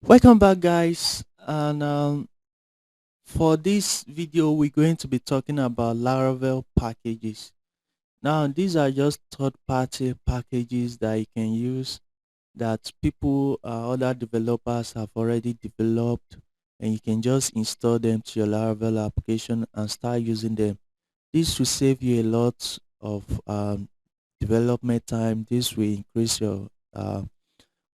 Welcome back, guys. And for this video, we're going to be talking about Laravel packages. Now, these are just third-party packages that you can use that people, other developers have already developed, and you can just install them to your Laravel application and start using them. This will save you a lot of development time. This will increase your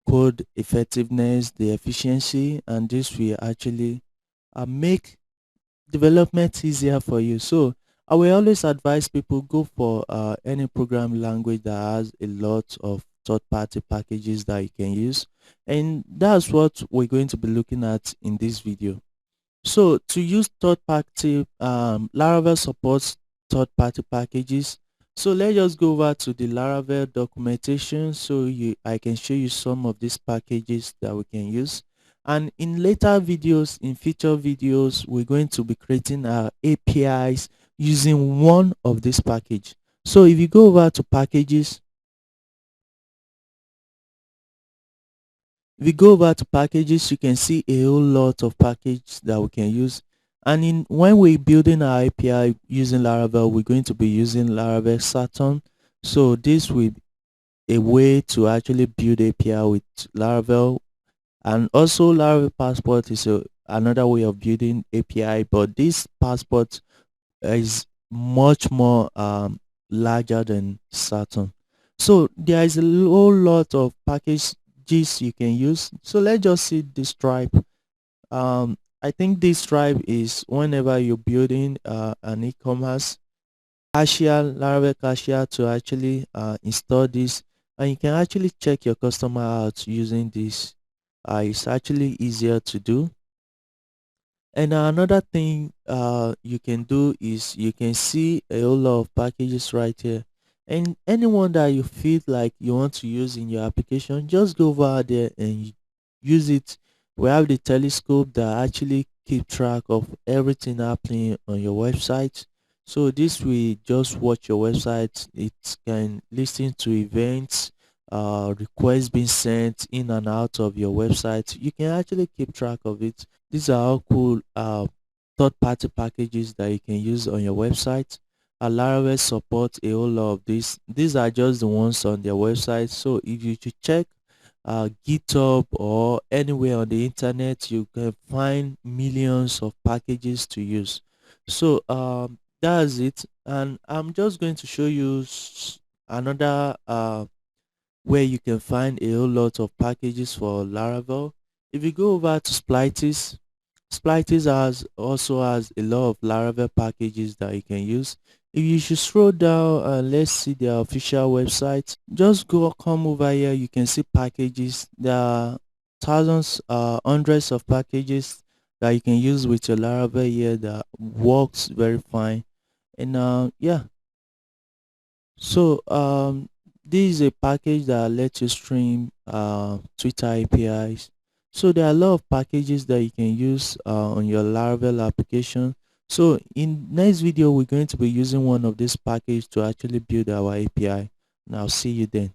code effectiveness, the efficiency, and this will actually make development easier for you. So I will always advise people go for any programming language that has a lot of third-party packages that you can use, and that's what we're going to be looking at in this video. So to use third-party, Laravel supports third-party packages. So let's just go over to the Laravel documentation so I can show you some of these packages that we can use. And in later videos, in future videos, we're going to be creating our APIs using one of this package. So if you go over to packages, if you go over to packages, you can see a whole lot of packages that we can use. And when we're building our API using Laravel, we're going to be using Laravel Saturn. So this will be a way to actually build API with Laravel. And also Laravel Passport is another way of building API, but this Passport is much more larger than Saturn. So there is a whole lot of packages you can use. So let's just see this tribe. I think this tribe is whenever you're building an e-commerce cashier, Laravel cashier to actually install this, and you can actually check your customer out using this. It's actually easier to do. And another thing you can do is you can see a whole lot of packages right here. And anyone that you feel like you want to use in your application, just go over there and use it. We have the telescope that actually keep track of everything happening on your website. So this will just watch your website. It can listen to events, requests being sent in and out of your website. You can actually keep track of it. These are all cool third-party packages that you can use on your website. Laravel supports a whole lot of these. These are just the ones on their website. So if you should check GitHub or anywhere on the internet, you can find millions of packages to use. So that's it. And I'm just going to show you another where you can find a whole lot of packages for Laravel. If you go over to Splitis, Splitis also has a lot of Laravel packages that you can use. If you should scroll down and let's see their official website, just come over here. You can see packages. There are thousands, hundreds of packages that you can use with your Laravel here that works very fine. And yeah, so this is a package that lets you stream Twitter APIs. So there are a lot of packages that you can use on your Laravel application. So in next video, we're going to be using one of these packages to actually build our API. And I'll see you then.